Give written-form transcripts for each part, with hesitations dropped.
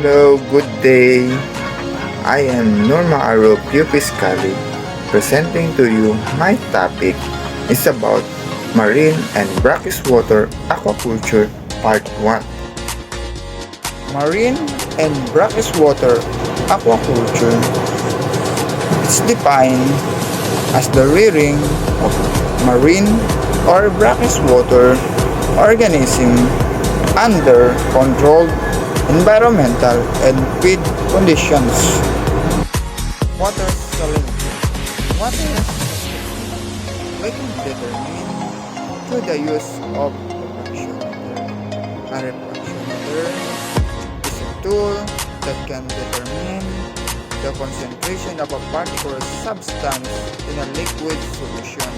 Hello, good day. I am Norma Aro Pupiscali, presenting to you my topic is about marine and brackish water aquaculture part 1. Marine and brackish water aquaculture is defined as the rearing of marine or brackish water organism under controlled environmental and feed conditions. Water salinity. Water salinity we can determine through the use of refractometer. A refractometer is a tool that can determine the concentration of a particular substance in a liquid solution.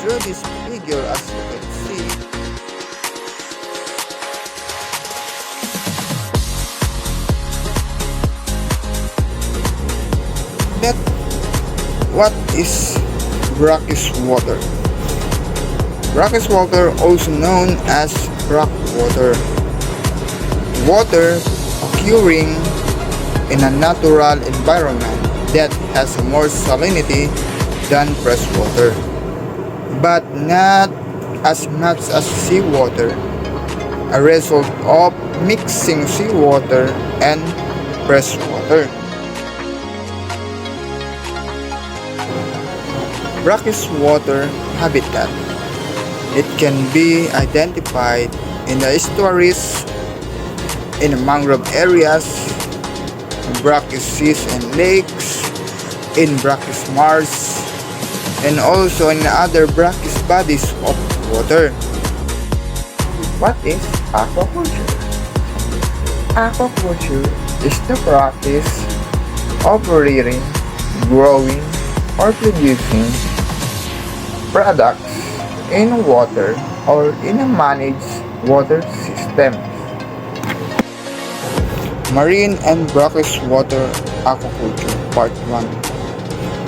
Through this figure, as you can see, that what is brackish water? Brackish water, also known as brack water, water occurring in a natural environment that has more salinity than fresh water, but not as much as seawater, a result of mixing seawater and fresh water. Brackish water habitat. It can be identified in the estuaries, in mangrove areas, brackish seas and lakes, in brackish marshes, and also in other brackish bodies of water. What is aquaculture? Aquaculture is the practice of rearing, growing, or producing products in water or in a managed water system. Marine and brackish water aquaculture part 1.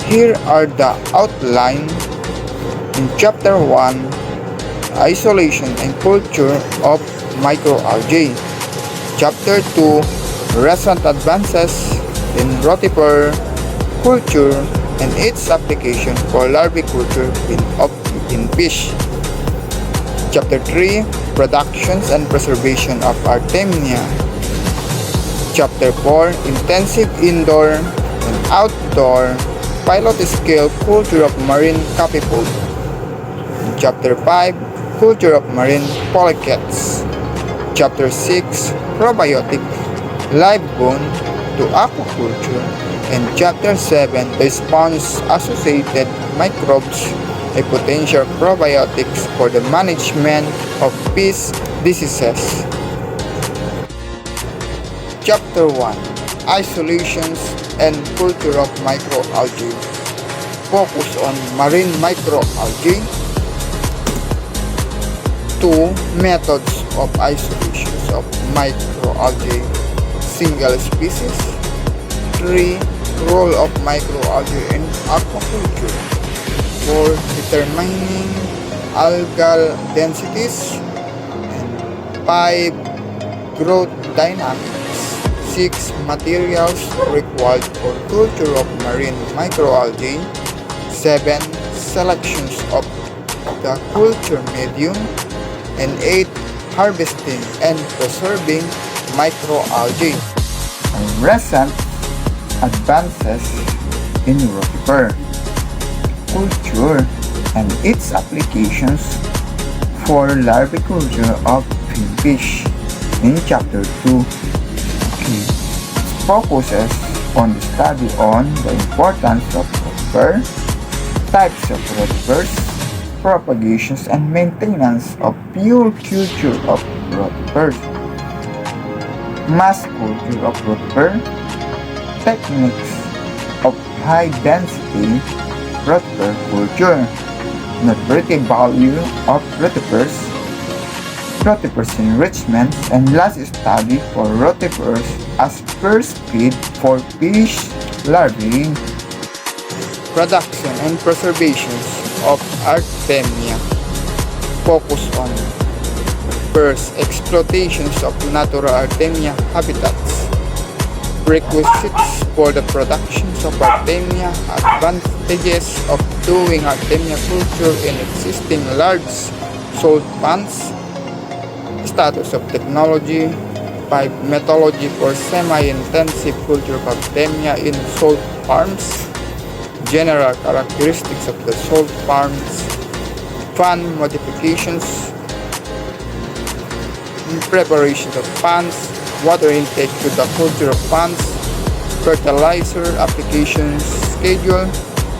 Here are the outline. In chapter 1, isolation and culture of microalgae. Chapter 2, recent advances in rotifer culture and its application for larviculture in fish. Chapter 3, productions and preservation of Artemia. Chapter 4, intensive indoor and outdoor pilot-scale culture of marine capipod. Chapter 5, culture of marine polychaetes. Chapter 6, probiotic live bone to aquaculture. And Chapter 7, the sponge-associated microbes, a potential probiotics for the management of fish diseases. Chapter 1, isolations and culture of microalgae. Focus on marine microalgae. 2, methods of isolations of microalgae, single species. 3, role of microalgae in aquaculture. 4, determining algal densities. And 5, growth dynamics. 6, materials required for culture of marine microalgae. 7, selections of the culture medium. And 8, harvesting and preserving microalgae. Recent advances in rotifer culture and its applications for larviculture of finfish. In chapter 2, focuses on the study on the importance of rotifer, types of rotifers, propagations and maintenance of pure culture of rotifers, mass culture of rotifer, techniques of high-density rotifer culture, nutritive value of rotifers, rotifers enrichment, and last study for rotifers as first feed for fish larvae. Production and preservation of Artemia. Focus on first, exploitations of natural Artemia habitats. Prerequisites for the production of Artemia, advantages of doing Artemia culture in existing large salt pans, status of technology, 5 methodology for semi-intensive culture of Artemia in salt farms, general characteristics of the salt farms, fan modifications, preparations of pans, water intake to the culture of pans, fertilizer application schedule,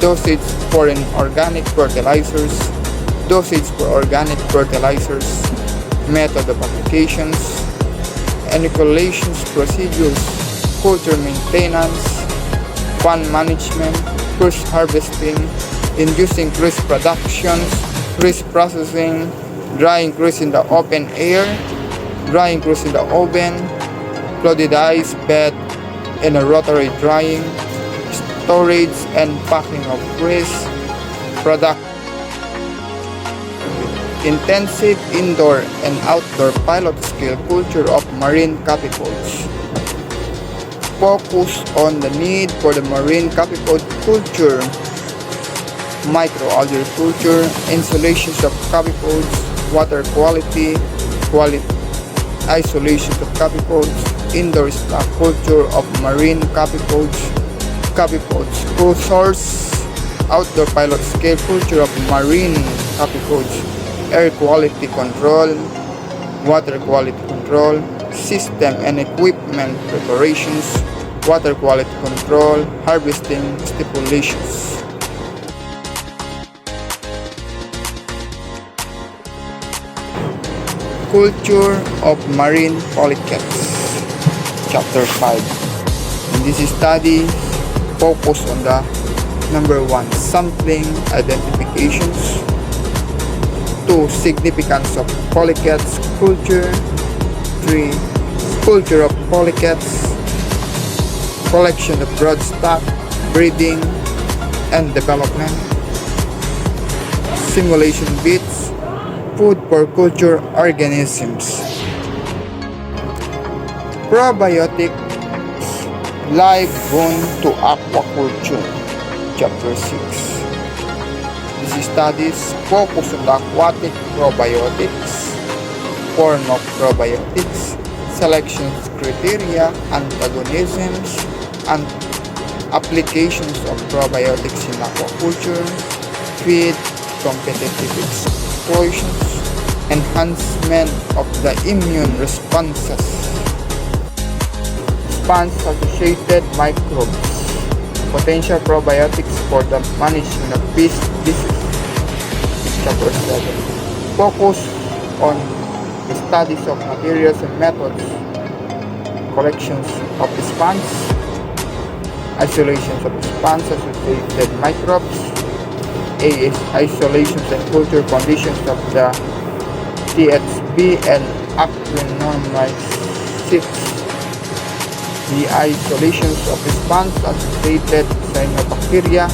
dosage for inorganic fertilizers, dosage for organic fertilizers, method of applications, inoculations procedures, culture maintenance, fan management, cruise harvesting, inducing cruise productions, cruise processing, drying cruise in the open air, drying cruise in the oven, fluidized bed in a rotary drying, storage and packing of cruise product. Intensive indoor and outdoor pilot scale culture of marine capipulse. Focus on the need for the marine capipulse culture, microalgae culture, insulations of capipulse, water quality, isolations of capipulse, indoor stock culture of marine capipulse, cool source, outdoor pilot scale culture of marine capipulse, air quality control, water quality control, system and equipment preparations, water quality control, harvesting stipulations. Culture of marine polychaetes. Chapter 5. In this study, focus on the number 1, sampling identifications, 2, significance of polychaetes culture, 3, culture of polychaetes, collection of broodstock, breeding and development, simulation bits, food for culture organisms. Probiotics, live boon to aquaculture. Chapter 6. This studies focus on the aquatic probiotics, form of probiotics, selection criteria, antagonisms, and applications of probiotics in aquaculture, feed, competitive explosions, enhancement of the immune responses, spans-associated microbes, potential probiotics for the management of fish disease. Chapter 7. Focus on the studies of materials and methods, collections of spans, isolations of spans-associated microbes, isolations and culture conditions of the THB and actinomycetes, the isolations of spans-associated cyanobacteria,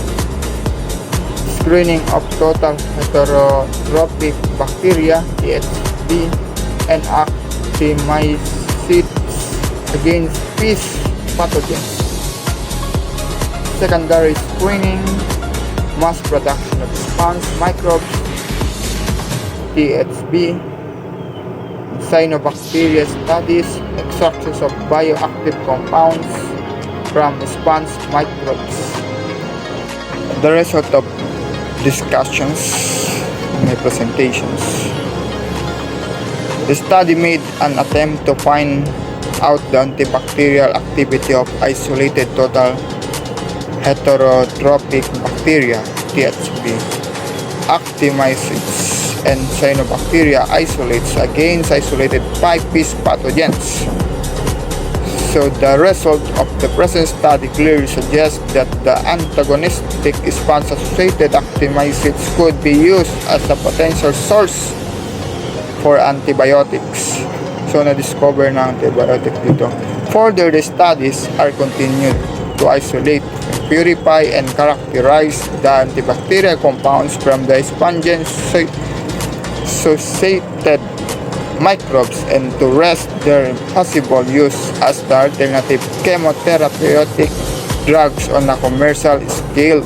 screening of total heterotrophic bacteria, THB, and actinomycetes against fish pathogens, secondary screening, mass production of spans microbes, THB, cyanobacteria studies, extractions of bioactive compounds from spans microbes. The result of discussions in my presentations. The study made an attempt to find out the antibacterial activity of isolated total heterotrophic bacteria, THB, actinomycetes, and cyanobacteria isolates against isolated 5 fish pathogens. So the result of the present study clearly suggests that the antagonistic spans-associated actinomycetes could be used as a potential source for antibiotics. So na-discover na antibiotic dito. Further, the studies are continued to isolate, purify, and characterize the antibacterial compounds from the spongin-associated microbes and to rest their possible use as the alternative chemotherapeutic drugs on a commercial scale.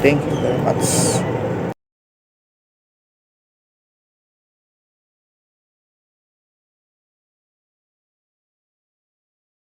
Thank you very much.